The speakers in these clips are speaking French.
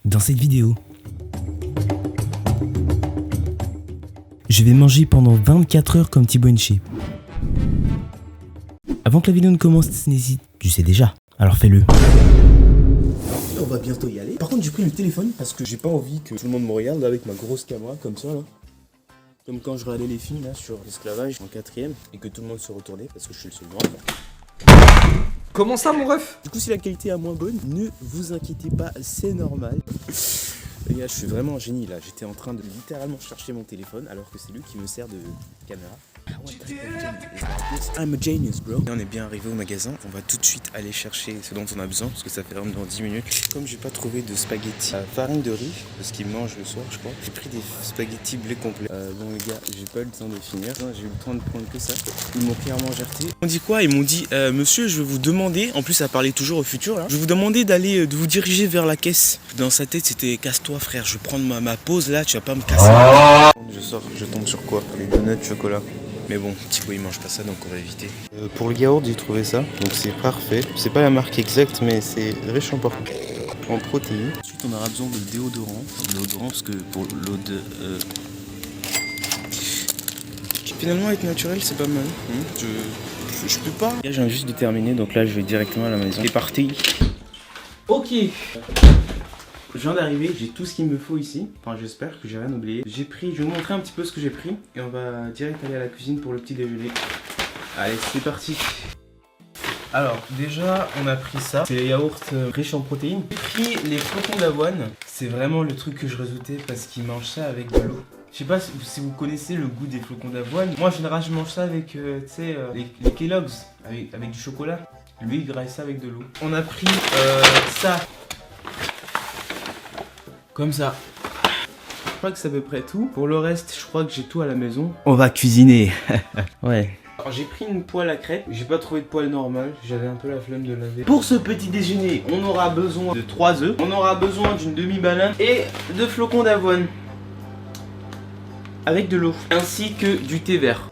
Dans cette vidéo, je vais manger pendant 24 heures comme Thibaut InShape. Avant que la vidéo ne commence, n'hésite, tu sais déjà, alors fais-le. On va bientôt y aller. Par contre, j'ai pris le téléphone parce que j'ai pas envie que tout le monde me regarde avec ma grosse caméra comme ça là. Comme quand je regardais les films là sur l'esclavage en 4ème et que tout le monde se retournait parce que je suis le seul noir. Comment ça mon ref? Du coup, si la qualité est moins bonne, ne vous inquiétez pas, c'est normal. Les gars, je suis vraiment un génie là. J'étais en train de littéralement chercher mon téléphone alors que c'est lui qui me sert de caméra. I'm a genius, bro. Et on est bien arrivé au magasin. On va tout de suite aller chercher ce dont on a besoin parce que ça fait vraiment dans 10 minutes. Comme j'ai pas trouvé de spaghettis à farine de riz, parce qu'ils mangent le soir, je crois, j'ai pris des spaghettis blé complet. Bon, les gars, j'ai pas eu le temps de finir. J'ai eu le temps de prendre que ça. Ils m'ont clairement jarté. Ils m'ont dit quoi? Ils m'ont dit, monsieur, je vais vous demander, en plus, ça parlait toujours au futur là, je vais vous demander de vous diriger vers la caisse. Dans sa tête, c'était casse-toi, frère, je vais prendre ma pause là, tu vas pas me casser. Je sors, je tombe sur quoi? Les donuts de chocolat. Mais bon, Thibaut il mange pas ça donc on va éviter. Pour le yaourt j'ai trouvé ça, donc c'est parfait. C'est pas la marque exacte mais c'est riche en protéines. Ensuite on aura besoin de déodorant. Parce que pour l'eau de... Finalement être naturel c'est pas mal. Je peux pas. Là j'ai juste de terminer donc là je vais directement à la maison. C'est parti. Ok. Je viens d'arriver, j'ai tout ce qu'il me faut ici. Enfin, j'espère que j'ai rien oublié. Je vais vous montrer un petit peu ce que j'ai pris. Et on va direct aller à la cuisine pour le petit déjeuner. Allez, c'est parti. Alors, déjà, on a pris ça. C'est les yaourts riches en protéines. J'ai pris les flocons d'avoine. C'est vraiment le truc que je redoutais parce qu'ils mangent ça avec de l'eau. Je sais pas si vous connaissez le goût des flocons d'avoine. Moi, en général, je mange ça avec, les Kellogg's, avec du chocolat. Lui, il graille ça avec de l'eau. On a pris ça. Comme ça. Je crois que c'est à peu près tout. Pour le reste, je crois que j'ai tout à la maison. On va cuisiner. Ouais. Alors j'ai pris une poêle à crêpes. J'ai pas trouvé de poêle normale. J'avais un peu la flemme de laver. Pour ce petit déjeuner, on aura besoin de 3 œufs. On aura besoin d'une demi-banane et de flocons d'avoine. Avec de l'eau. Ainsi que du thé vert.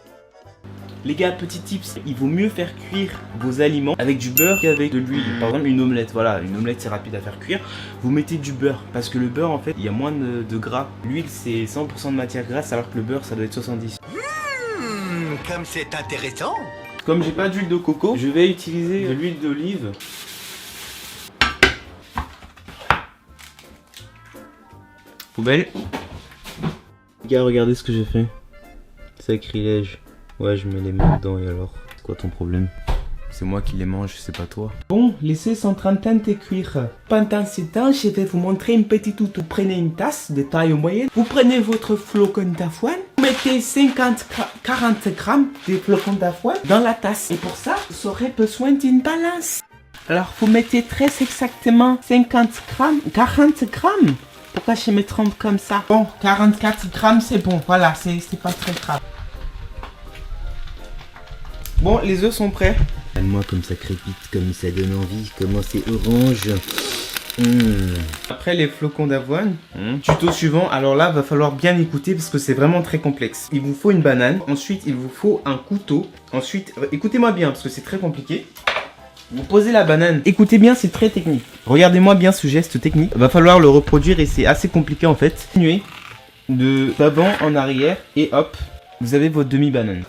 Les gars, petit tips, il vaut mieux faire cuire vos aliments avec du beurre qu'avec de l'huile. Par exemple, une omelette, voilà, une omelette c'est rapide à faire cuire. Vous mettez du beurre, parce que le beurre en fait, il y a moins de gras. L'huile c'est 100% de matière grasse, alors que le beurre ça doit être 70. Comme c'est intéressant. Comme j'ai pas d'huile de coco, je vais utiliser de l'huile d'olive. Poubelle. Les gars, regardez ce que j'ai fait. Sacrilège. Ouais, je mets les mains dedans et alors? C'est quoi ton problème? C'est moi qui les mange, c'est pas toi. Bon, laissez 130 de cuire. Pendant ce temps, je vais vous montrer une petite outil. Vous prenez une tasse de taille moyenne. Vous prenez votre flocon d'avoine. Vous mettez 40 grammes de flocons d'avoine dans la tasse. Et pour ça, vous aurez besoin d'une balance. Alors, vous mettez très exactement 50 grammes, 40 grammes. Pourquoi je me trompe comme ça? Bon, 44 grammes, c'est bon. Voilà, c'est pas très grave. Bon, les œufs sont prêts. Moi comme ça crépite, comme ça donne envie, comment c'est orange. Après les flocons d'avoine, tuto suivant, alors là va falloir bien écouter parce que c'est vraiment très complexe. Il vous faut une banane, ensuite il vous faut un couteau, ensuite, écoutez-moi bien parce que c'est très compliqué. Vous posez la banane, écoutez bien, c'est très technique. Regardez-moi bien ce geste technique, va falloir le reproduire et c'est assez compliqué en fait. Continuez d'avant en arrière et hop, vous avez votre demi-banane.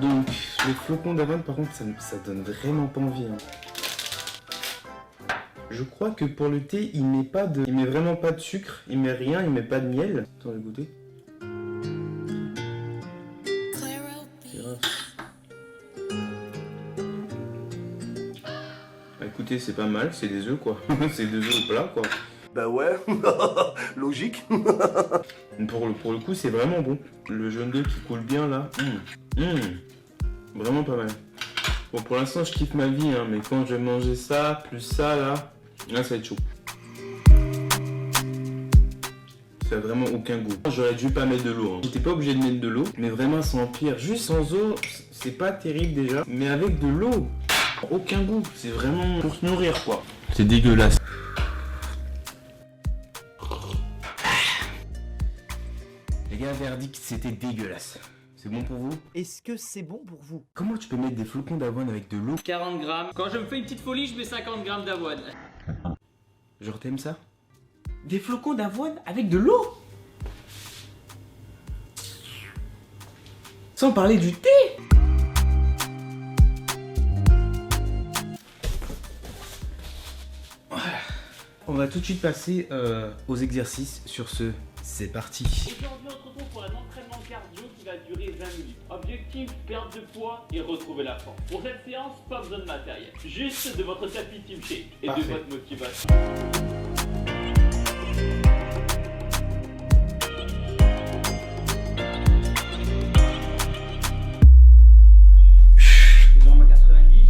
Donc, les flocons d'avoine, par contre, ça donne vraiment pas envie. Je crois que pour le thé, il met vraiment pas de sucre, il met rien, il met pas de miel. Attends, je vais goûter. Écoutez, c'est pas mal, c'est des œufs quoi. C'est des œufs au plat quoi. Bah ouais, logique. Pour le coup, c'est vraiment bon. Le jaune d'œuf qui coule bien là. Vraiment pas mal. Bon, pour l'instant, je kiffe ma vie, hein, mais quand je vais manger ça, plus ça là, ça va être chaud. Ça a vraiment aucun goût. J'aurais dû pas mettre de l'eau. J'étais pas obligé de mettre de l'eau, mais vraiment ça empire. Juste sans eau, c'est pas terrible déjà. Mais avec de l'eau, aucun goût. C'est vraiment pour se nourrir quoi. C'est dégueulasse. Les gars, verdict, c'était dégueulasse. C'est bon pour vous? Est-ce que c'est bon pour vous? Comment tu peux mettre des flocons d'avoine avec de l'eau? 40 grammes. Quand je me fais une petite folie, je mets 50 grammes d'avoine. Genre t'aimes ça? Des flocons d'avoine avec de l'eau? Sans parler du thé! On va tout de suite passer aux exercices. Sur ce, c'est parti. Aujourd'hui, on se retrouve pour un entraînement cardio qui va durer 20 minutes. Objectif, perdre de poids et retrouver la forme. Pour cette séance, pas besoin de matériel. Juste de votre tapis Team Shape et Parfait. de votre motivation. Jambes à 90.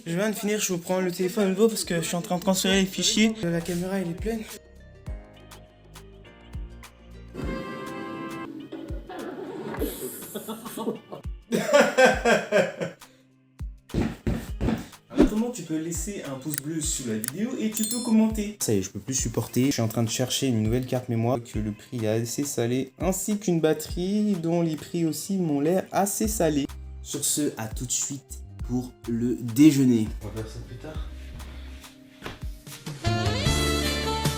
Je viens de finir, je vous prends le téléphone nouveau parce que je suis en train de transférer les fichiers. La caméra elle est pleine. Comment tu peux laisser un pouce bleu sous la vidéo et tu peux commenter. Ça y est, je peux plus supporter. Je suis en train de chercher une nouvelle carte mémoire que le prix est assez salé, ainsi qu'une batterie dont les prix aussi m'ont l'air assez salés. Sur ce, à tout de suite pour le déjeuner. On va faire ça plus tard.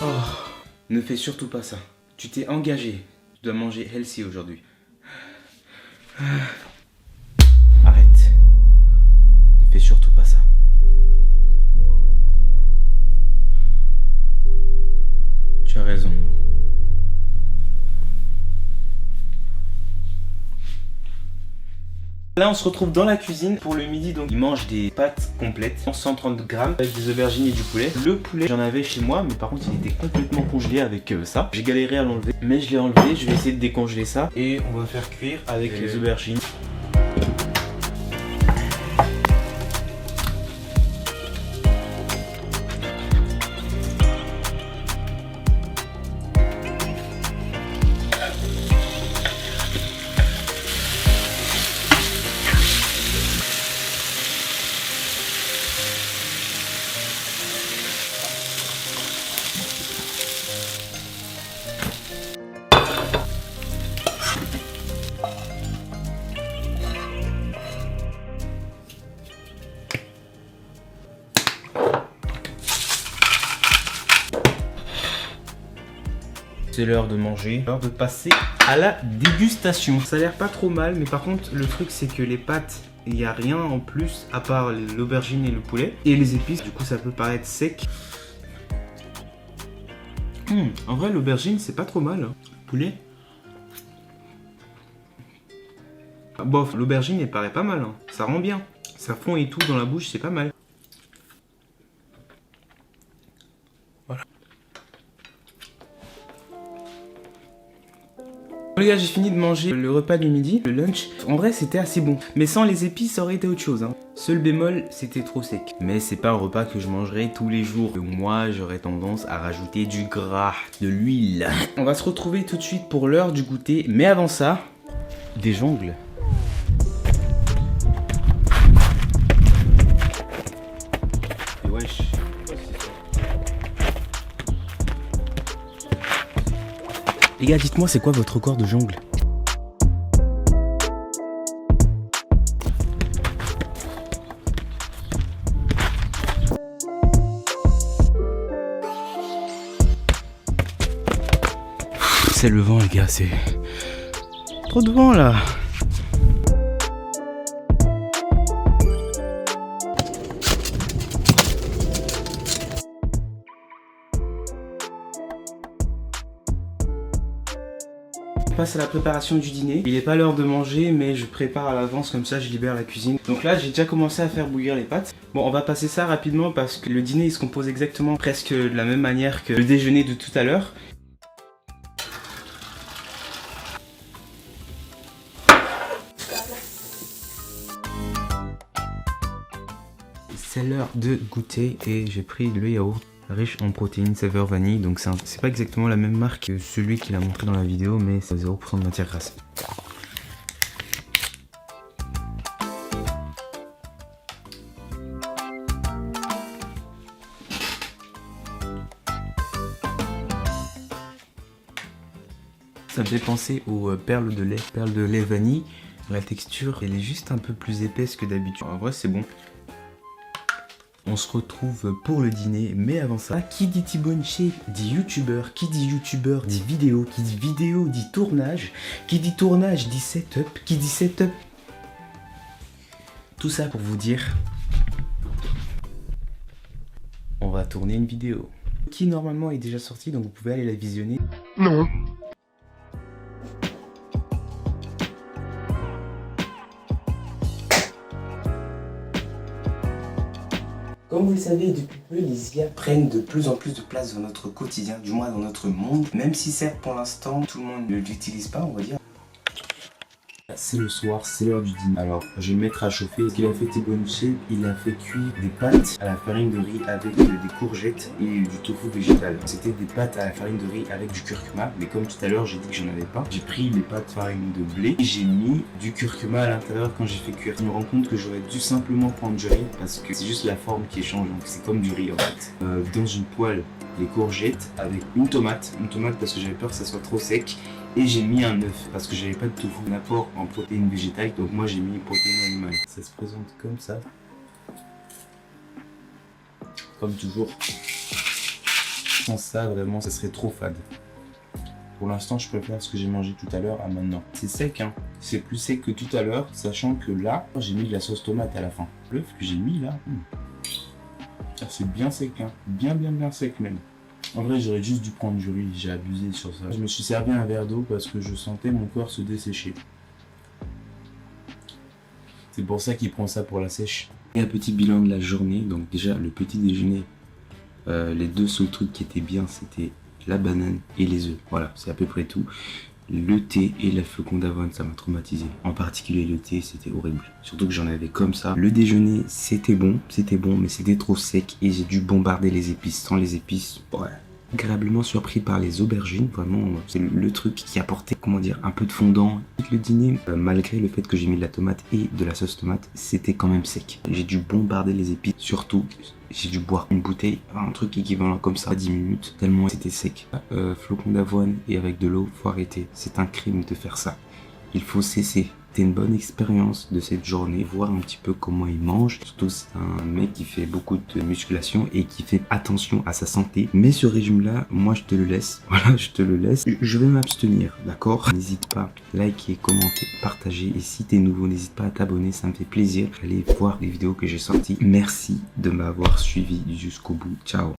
Oh, ne fais surtout pas ça. Tu t'es engagé. Tu dois manger healthy aujourd'hui. Arrête. Ne fais surtout pas ça. Tu as raison. Là on se retrouve dans la cuisine pour le midi, donc il mange des pâtes complètes, 130 grammes avec des aubergines et du poulet. Le poulet j'en avais chez moi mais par contre il était complètement congelé avec ça. J'ai galéré à l'enlever mais je l'ai enlevé, je vais essayer de décongeler ça et on va faire cuire avec les aubergines. C'est l'heure de manger, l'heure de passer à la dégustation. Ça a l'air pas trop mal, mais par contre le truc c'est que les pâtes, il n'y a rien en plus à part l'aubergine et le poulet. Et les épices, du coup ça peut paraître sec. En vrai l'aubergine c'est pas trop mal. Poulet. Bof, l'aubergine elle paraît pas mal, hein. Ça rend bien. Ça fond et tout dans la bouche, c'est pas mal. Les gars, j'ai fini de manger le repas du midi, le lunch. En vrai, c'était assez bon. Mais sans les épices, ça aurait été autre chose. Hein. Seul bémol, c'était trop sec. Mais c'est pas un repas que je mangerai tous les jours. Moi, j'aurais tendance à rajouter du gras, de l'huile. On va se retrouver tout de suite pour l'heure du goûter. Mais avant ça, des jongles. Et wesh. Les gars, dites-moi, c'est quoi votre record de jongle? C'est le vent, les gars, c'est trop de vent là. On passe à la préparation du dîner. Il n'est pas l'heure de manger, mais je prépare à l'avance, comme ça je libère la cuisine. Donc là, j'ai déjà commencé à faire bouillir les pâtes. Bon, on va passer ça rapidement parce que le dîner il se compose exactement presque de la même manière que le déjeuner de tout à l'heure. C'est l'heure de goûter et j'ai pris le yaourt riche en protéines, saveur vanille, donc c'est pas exactement la même marque que celui qu'il a montré dans la vidéo, mais c'est 0% de matière grasse. Ça me fait penser aux perles de lait vanille. La texture, elle est juste un peu plus épaisse que d'habitude. En vrai, c'est bon. On se retrouve pour le dîner, mais avant ça, qui dit T-Bone Shape dit youtubeur, qui dit youtubeur dit vidéo, qui dit vidéo dit tournage, qui dit tournage dit setup, qui dit setup. Tout ça pour vous dire, on va tourner une vidéo qui normalement est déjà sortie, donc vous pouvez aller la visionner. Non. Comme vous le savez, depuis peu, les IA prennent de plus en plus de place dans notre quotidien, du moins dans notre monde. Même si certes, pour l'instant, tout le monde ne l'utilise pas, on va dire. C'est le soir, c'est l'heure du dîner. Alors, je vais me mettre à chauffer. Ce qu'il a fait T-Bone Shape, il a fait cuire des pâtes à la farine de riz avec des courgettes et du tofu végétal. C'était des pâtes à la farine de riz avec du curcuma, mais comme tout à l'heure, j'ai dit que j'en avais pas. J'ai pris les pâtes farine de blé et j'ai mis du curcuma à l'intérieur quand j'ai fait cuire. Je me rends compte que j'aurais dû simplement prendre du riz parce que c'est juste la forme qui est changeante. C'est comme du riz en fait. Dans une poêle, les courgettes avec une tomate parce que j'avais peur que ça soit trop sec. Et j'ai mis un œuf parce que j'avais pas de tofu, un apport en protéines végétales, donc moi j'ai mis protéines animales. Ça se présente comme ça. Comme toujours. Sans ça, vraiment, ça serait trop fade. Pour l'instant, je préfère ce que j'ai mangé tout à l'heure à maintenant. C'est sec, hein. C'est plus sec que tout à l'heure, sachant que là, j'ai mis de la sauce tomate à la fin. L'œuf que j'ai mis là, c'est bien sec, hein. Bien sec même. En vrai, j'aurais juste dû prendre du riz, j'ai abusé sur ça. Je me suis servi un verre d'eau parce que je sentais mon corps se dessécher. C'est pour ça qu'il prend ça pour la sèche. Et un petit bilan de la journée. Donc déjà, le petit déjeuner, les deux seuls trucs qui étaient bien, c'était la banane et les œufs. Voilà, c'est à peu près tout. Le thé et la flocon d'avoine, ça m'a traumatisé. En particulier le thé, c'était horrible. Surtout que j'en avais comme ça. Le déjeuner, c'était bon, mais c'était trop sec et j'ai dû bombarder les épices. Sans les épices, ouais. Agréablement surpris par les aubergines, vraiment, c'est le truc qui apportait, comment dire, un peu de fondant. Le dîner, malgré le fait que j'ai mis de la tomate et de la sauce tomate, c'était quand même sec. J'ai dû bombarder les épices, surtout, j'ai dû boire une bouteille, un truc équivalent comme ça, à 10 minutes, tellement c'était sec. Flocon d'avoine et avec de l'eau, faut arrêter. C'est un crime de faire ça. Il faut cesser. C'était une bonne expérience de cette journée, voir un petit peu comment il mange. Surtout c'est un mec qui fait beaucoup de musculation et qui fait attention à sa santé. Mais ce régime-là, moi je te le laisse. Voilà, je te le laisse. Je vais m'abstenir, d'accord? N'hésite pas, liker, commenter, partager. Et si t'es nouveau, n'hésite pas à t'abonner, ça me fait plaisir. Allez voir les vidéos que j'ai sorties. Merci de m'avoir suivi jusqu'au bout. Ciao.